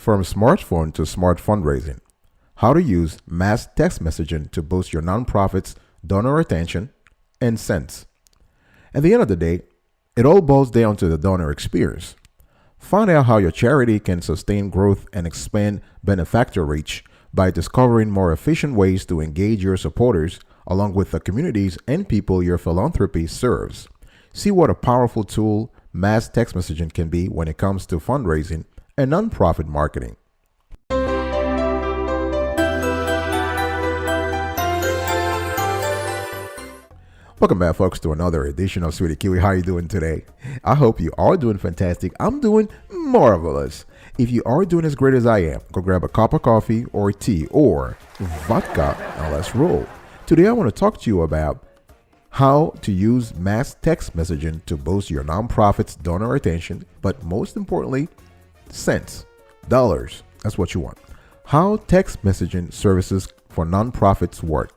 From smartphone to smart fundraising. How to use mass text messaging to boost your nonprofit's donor attention and sense. At the end of the day, it all boils down to the donor experience. Find out how your charity can sustain growth and expand benefactor reach by discovering more efficient ways to engage your supporters along with the communities and people your philanthropy serves. See what a powerful tool mass text messaging can be when it comes to fundraising and nonprofit marketing. Welcome back, folks, to another edition of Sweetie Kiwi. How are you doing today? I hope you are doing fantastic. I'm doing marvelous. If you are doing as great as I am, go grab a cup of coffee or tea or vodka and let's roll. Today, I want to talk to you about how to use mass text messaging to boost your nonprofit's donor attention, but most importantly, cents, dollars. That's what you want. How text messaging services for nonprofits work.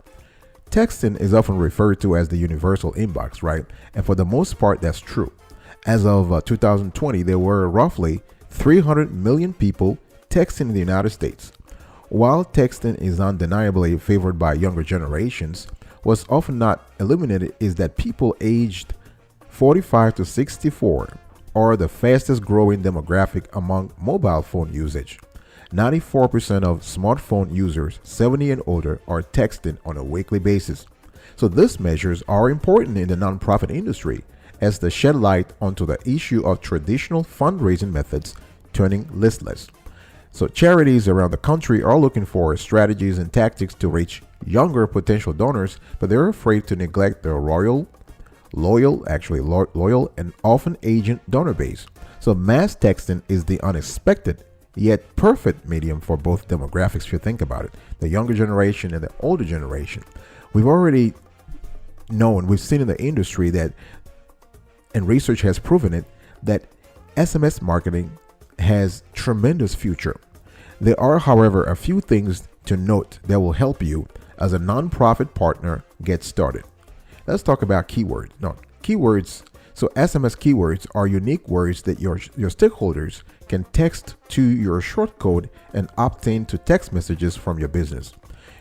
Texting is often referred to as the universal inbox, right? And for the most part, that's true. As of 2020, there were roughly 300 million people texting in the United States. While texting is undeniably favored by younger generations, what's often not illuminated is that people aged 45 to 64 are the fastest growing demographic among mobile phone usage. 94% of smartphone users 70 and older are texting on a weekly basis. So these measures are important in the nonprofit industry as they shed light onto the issue of traditional fundraising methods turning listless. So charities around the country are looking for strategies and tactics to reach younger potential donors, but they're afraid to neglect their loyal and often aging donor base. So mass texting is the unexpected yet perfect medium for both demographics if you think about it, the younger generation and the older generation. We've already known, we've seen in the industry that, and research has proven it, that SMS marketing has tremendous future. There are, however, a few things to note that will help you as a nonprofit partner get started. Let's talk about keywords. Keywords. So SMS keywords are unique words that your stakeholders can text to your shortcode and obtain to text messages from your business.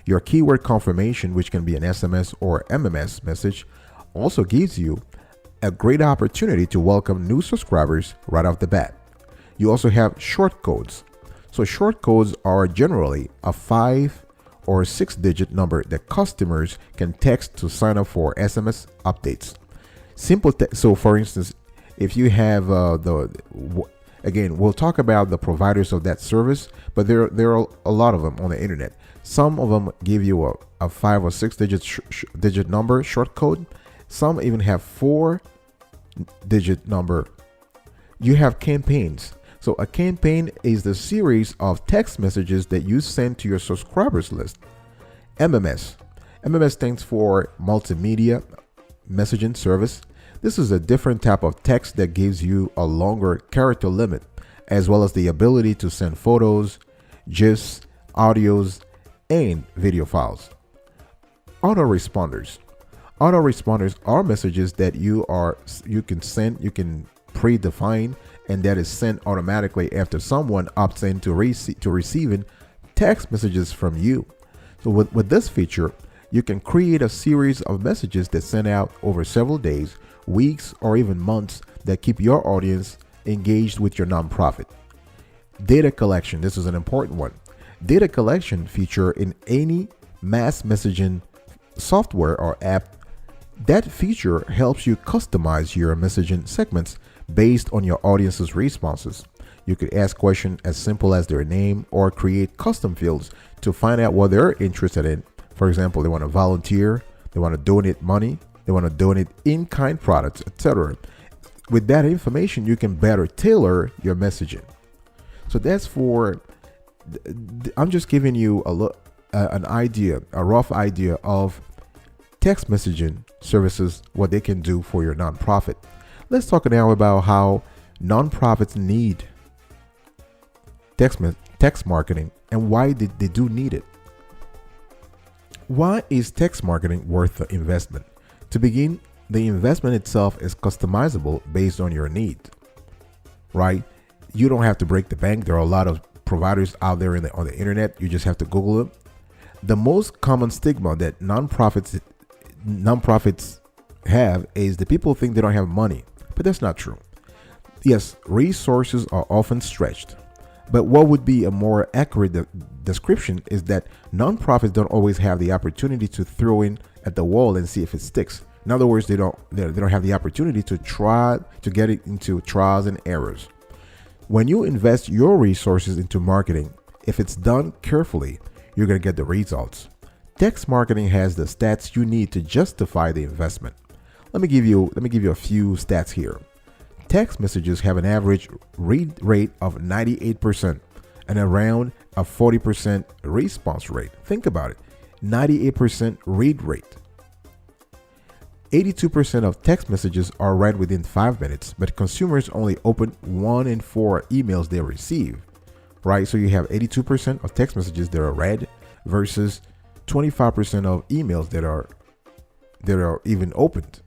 Your keyword confirmation, which can be an SMS or MMS message, also gives you a great opportunity to welcome new subscribers right off the bat. You also have shortcodes. So shortcodes are generally a 5 or 6-digit number that customers can text to sign up for SMS updates. So for instance, if you have again, we'll talk about the providers of that service, but there are a lot of them on the internet. Some of them give you a 5 or 6 digit number short code. Some even have 4-digit number. You have campaigns. So a campaign is the series of text messages that you send to your subscribers list. MMS stands for multimedia messaging service. This is a different type of text that gives you a longer character limit, as well as the ability to send photos, GIFs, audios, and video files. Autoresponders are messages that you can predefine, and that is sent automatically after someone opts in to receiving text messages from you. So with this feature, you can create a series of messages that send out over several days, weeks, or even months that keep your audience engaged with your nonprofit. Data collection. This is an important one. Data collection feature in any mass messaging software or app. That feature helps you customize your messaging segments based on your audience's responses. You could ask questions as simple as their name or create custom fields to find out what they're interested in. For example, they want to volunteer, they want to donate money, they want to donate in-kind products, etc. With that information, you can better tailor your messaging. So that's I'm just giving you an idea, a rough idea of text messaging services, what they can do for your nonprofit. Let's talk now about how nonprofits need text marketing and why they do need it. Why is text marketing worth the investment? To begin, the investment itself is customizable based on your need, right? You don't have to break the bank. There are a lot of providers out there on the internet. You just have to Google it. The most common stigma that nonprofits have is that people think they don't have money, but that's not true. Yes, resources are often stretched, but what would be a more accurate description is that nonprofits don't always have the opportunity to throw in at the wall and see if it sticks. In other words, they don't have the opportunity to try to get it into trials and errors. When you invest your resources into marketing, if it's done carefully, you're going to get the results. Text marketing has the stats you need to justify the investment. Let me give you a few stats here. Text messages have an average read rate of 98% and around a 40% response rate. Think about it. 98% read rate. 82% of text messages are read within 5 minutes, but consumers only open 1 in 4 emails they receive, right? So you have 82% of text messages that are read versus 25% of emails that are even opened.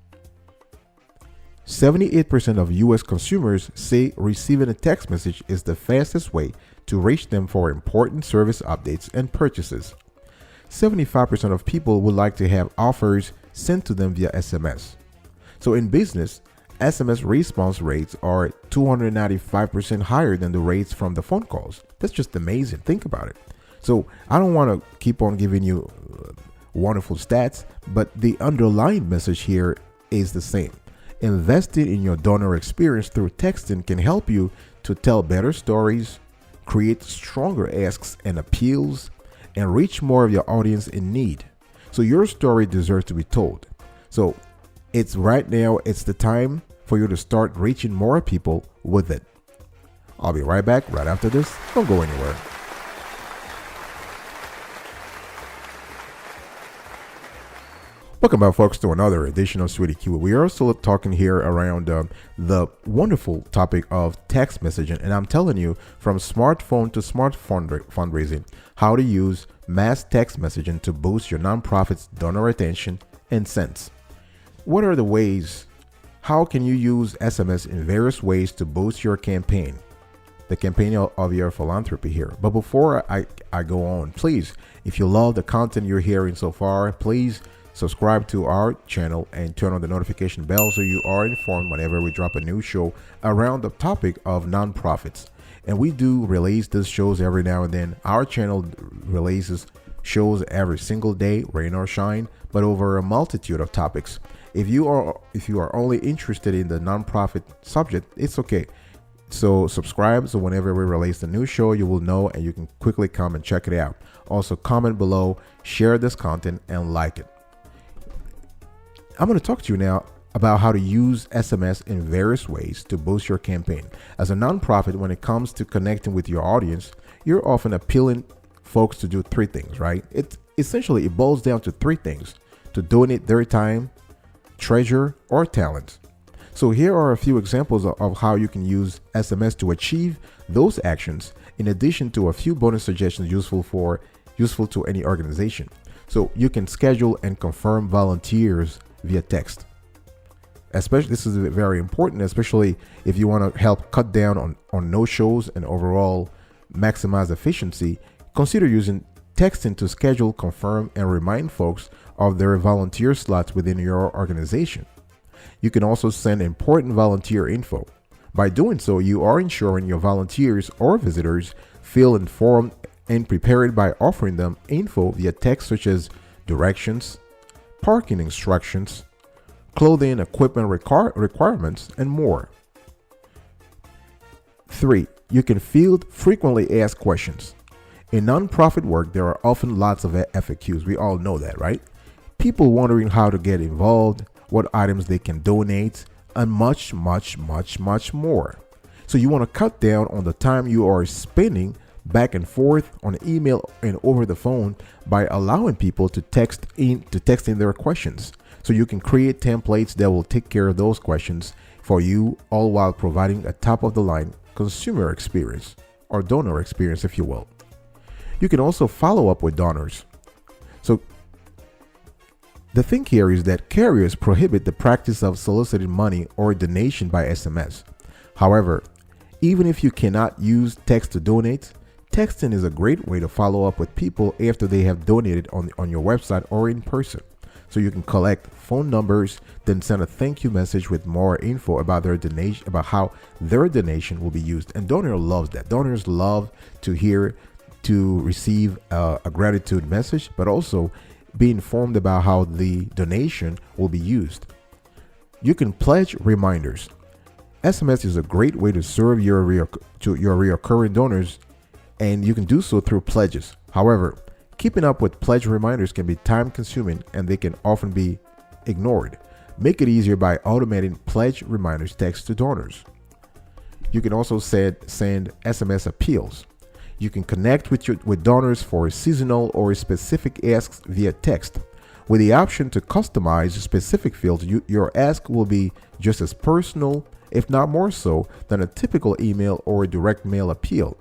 78% of US consumers say receiving a text message is the fastest way to reach them for important service updates and purchases. 75% of people would like to have offers sent to them via SMS. So in business, SMS response rates are 295% higher than the rates from the phone calls. That's just amazing. Think about it. So I don't want to keep on giving you wonderful stats, but the underlying message here is the same. Investing in your donor experience through texting can help you to tell better stories, create stronger asks and appeals, and reach more of your audience in need. So your story deserves to be told. So it's the time for you to start reaching more people with it. I'll be right back right after this. Don't go anywhere. Welcome back, folks, to another edition of Sweetie Kiwi. We are still talking here around the wonderful topic of text messaging, and I'm telling you, from smartphone to smart fundraising, how to use mass text messaging to boost your nonprofit's donor attention and sense. What are the ways? How can you use SMS in various ways to boost your campaign, the campaign of your philanthropy here? But before I go on, please, if you love the content you're hearing so far, please subscribe to our channel and turn on the notification bell so you are informed whenever we drop a new show around the topic of nonprofits. And we do release these shows every now and then. Our channel releases shows every single day, rain or shine, but over a multitude of topics. If you are only interested in the nonprofit subject, it's okay. So subscribe so whenever we release a new show, you will know and you can quickly come and check it out. Also comment below, share this content, and like it. I'm going to talk to you now about how to use SMS in various ways to boost your campaign. As a nonprofit, when it comes to connecting with your audience, you're often appealing folks to do 3 things, right? It boils down to 3 things: to donate their time, treasure, or talent. So here are a few examples of how you can use SMS to achieve those actions, in addition to a few bonus suggestions useful to any organization. So you can schedule and confirm volunteers via text. Especially, this is very important, especially if you want to help cut down on no-shows and overall maximize efficiency. Consider using texting to schedule, confirm, and remind folks of their volunteer slots within your organization. You can also send important volunteer info. By doing so, you are ensuring your volunteers or visitors feel informed and prepared by offering them info via text such as directions, parking instructions, clothing equipment requirements, and more. 3. You can field frequently asked questions. In nonprofit work, there are often lots of FAQs. We all know that, right? People wondering how to get involved, what items they can donate, and much, much, much, much more. So you want to cut down on the time you are spending back and forth on email and over the phone by allowing people to text in their questions. So you can create templates that will take care of those questions for you, all while providing a top of the line consumer experience, or donor experience, if you will. You can also follow up with donors. So the thing here is that carriers prohibit the practice of soliciting money or donation by SMS. However, even if you cannot use text to donate, Texting is a great way to follow up with people after they have donated on your website or in person. So you can collect phone numbers, then send a thank you message with more info about their donation, about how their donation will be used. And donor loves that. Donors love to receive a gratitude message, but also be informed about how the donation will be used. You can pledge reminders. SMS is a great way to serve your recurring donors, and you can do so through pledges. However, keeping up with pledge reminders can be time consuming and they can often be ignored. Make it easier by automating pledge reminders text to donors. You can also send SMS appeals. You can connect with donors for seasonal or specific asks via text. With the option to customize specific fields, your ask will be just as personal, if not more so, than a typical email or direct mail appeal.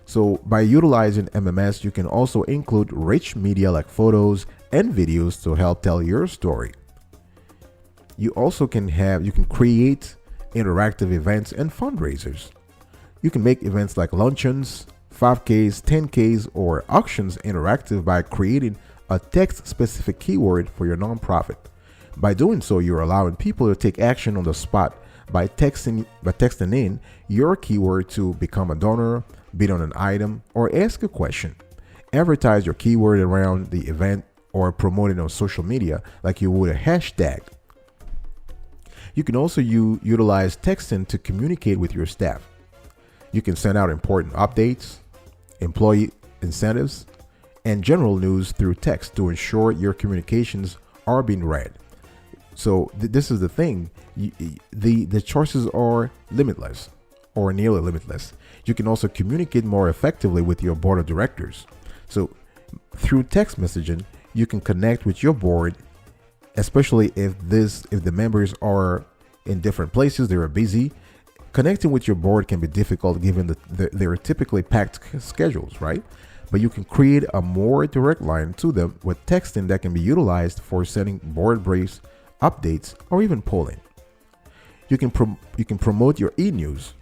So by utilizing MMS, you can also include rich media like photos and videos to help tell your story. You also can create interactive events and fundraisers. You can make events like luncheons, 5Ks, 10Ks, or auctions interactive by creating a text-specific keyword for your nonprofit. By doing so, you're allowing people to take action on the spot by texting in your keyword to become a donor, bid on an item, or ask a question. Advertise your keyword around the event or promote it on social media like you would a hashtag. You can also utilize texting to communicate with your staff. You can send out important updates, employee incentives, and general news through text to ensure your communications are being read. So this is the thing. The choices are limitless or nearly limitless. You can also communicate more effectively with your board of directors. So through text messaging, you can connect with your board, especially if the members are in different places, they are busy. Connecting with your board can be difficult given their typically packed schedules, right? But you can create a more direct line to them with texting that can be utilized for sending board briefs, updates, or even polling. You can promote your e-news.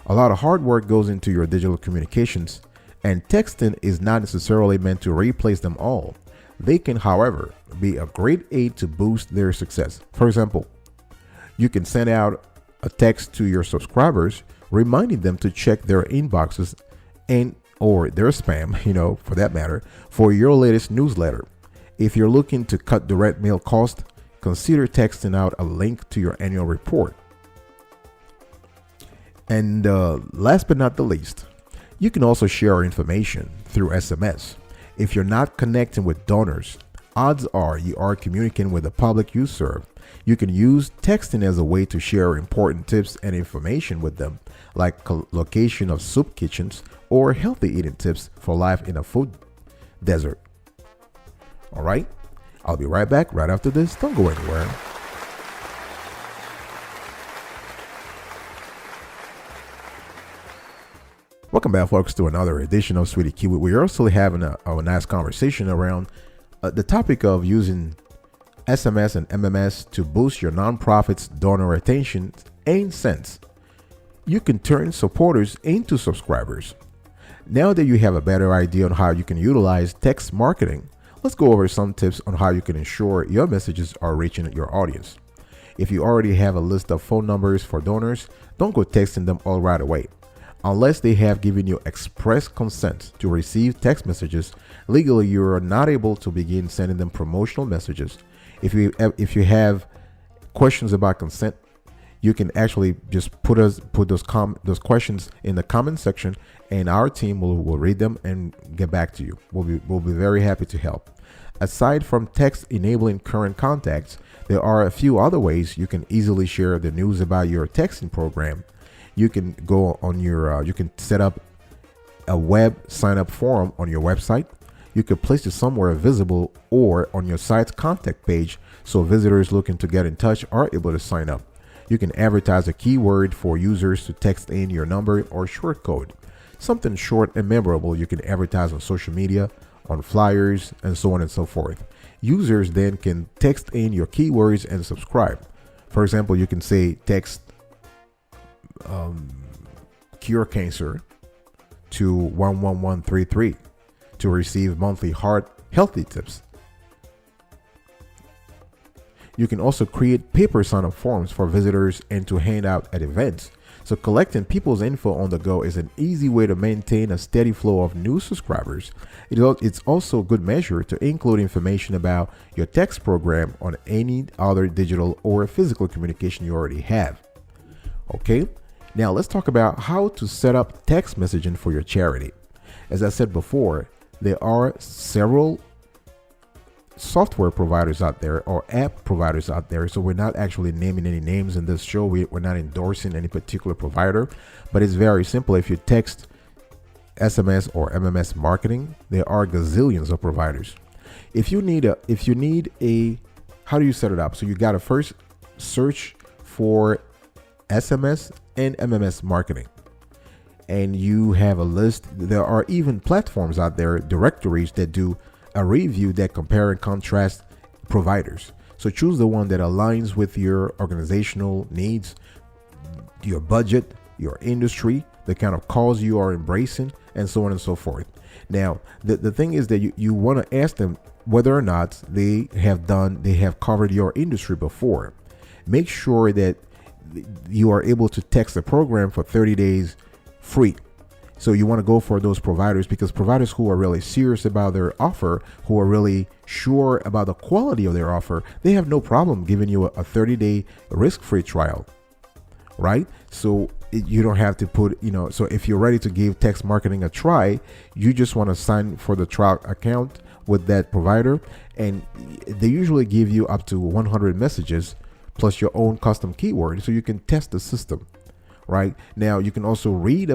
A lot of hard work goes into your digital communications, and texting is not necessarily meant to replace them all. They can, however, be a great aid to boost their success. For example, you can send out a text to your subscribers reminding them to check their inboxes or their spam, for that matter, for your latest newsletter. If you're looking to cut direct mail cost, consider texting out a link to your annual report. And last but not the least, you can also share information through SMS. If you're not connecting with donors, odds are you are communicating with the public you serve. You can use texting as a way to share important tips and information with them, like location of soup kitchens or healthy eating tips for life in a food desert. All right, I'll be right back right after this. Don't go anywhere. Welcome back, folks, to another edition of Sweetie Kiwi. We're also having a nice conversation around the topic of using SMS and MMS to boost your nonprofit's donor attention and sense. You can turn supporters into subscribers. Now that you have a better idea on how you can utilize text marketing, let's go over some tips on how you can ensure your messages are reaching your audience. If you already have a list of phone numbers for donors, don't go texting them all right away. Unless they have given you express consent to receive text messages, legally you are not able to begin sending them promotional messages. If you have questions about consent, you can actually just put those questions in the comment section, and our team will read them and get back to you. We'll be very happy to help. Aside from text enabling current contacts, there are a few other ways you can easily share the news about your texting program. You can go on you can set up a web sign up form on your website. You could place it somewhere visible or on your site's contact page so visitors looking to get in touch are able to sign up. You can advertise a keyword for users to text in your number or short code. Something short and memorable you can advertise on social media, on flyers, and so on and so forth. Users then can text in your keywords and subscribe. For example, you can say text cure cancer to 11133 to receive monthly heart healthy tips. You can also create paper sign-up forms for visitors and to hand out at events. So collecting people's info on the go is an easy way to maintain a steady flow of new subscribers. It's also a good measure to include information about your text program on any other digital or physical communication you already have. Okay, now let's talk about how to set up text messaging for your charity. As I said before, there are several software providers out there or app providers out there. So we're not actually naming any names in this show. We're not endorsing any particular provider, but it's very simple. If you text SMS or MMS marketing, there are gazillions of providers. If you need a, how do you set it up? So you got to first search for SMS and MMS marketing. And you have a list. There are even platforms out there, directories that do a review that compare and contrast providers. So choose the one that aligns with your organizational needs, your budget, your industry, the kind of cause you are embracing, and so on and so forth. Now, the thing is that you want to ask them whether or not they have covered your industry before. Make sure that you are able to text the program for 30 days free. So you want to go for those providers, because providers who are really serious about their offer, who are really sure about the quality of their offer, they have no problem giving you a 30-day risk-free trial, right? So you don't have to put, so if you're ready to give text marketing a try, you just want to sign for the trial account with that provider. And they usually give you up to 100 messages plus your own custom keyword, so you can test the system. Right now, you can also read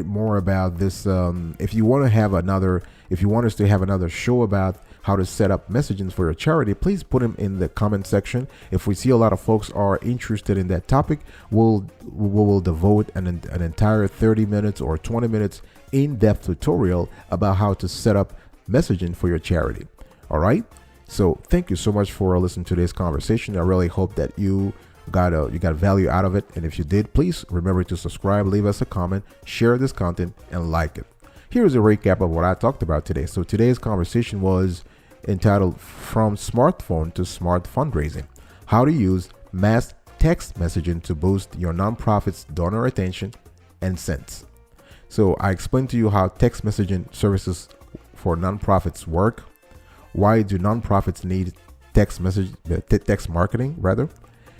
more about this. If you want us to have another show about how to set up messaging for your charity, please put them in the comment section. If we see a lot of folks are interested in that topic, we will devote an entire 30 minutes or 20 minutes in-depth tutorial about how to set up messaging for your charity. All right. So thank you so much for listening to today's conversation. I really hope that you got value out of it. And if you did, please remember to subscribe, leave us a comment, share this content, and like it. Here's a recap of what I talked about today. So today's conversation was entitled From Smartphone to Smart Fundraising: How to Use Mass Text Messaging to Boost Your Nonprofit's Donor Attention and Sense. So I explained to you how text messaging services for nonprofits work. Why do nonprofits need text marketing rather?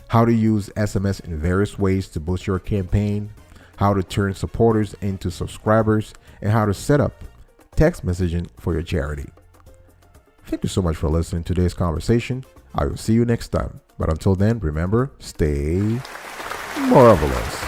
How to use SMS in various ways to boost your campaign, how to turn supporters into subscribers, and how to set up text messaging for your charity. Thank you so much for listening to today's conversation. I will see you next time. But until then, remember, stay marvelous.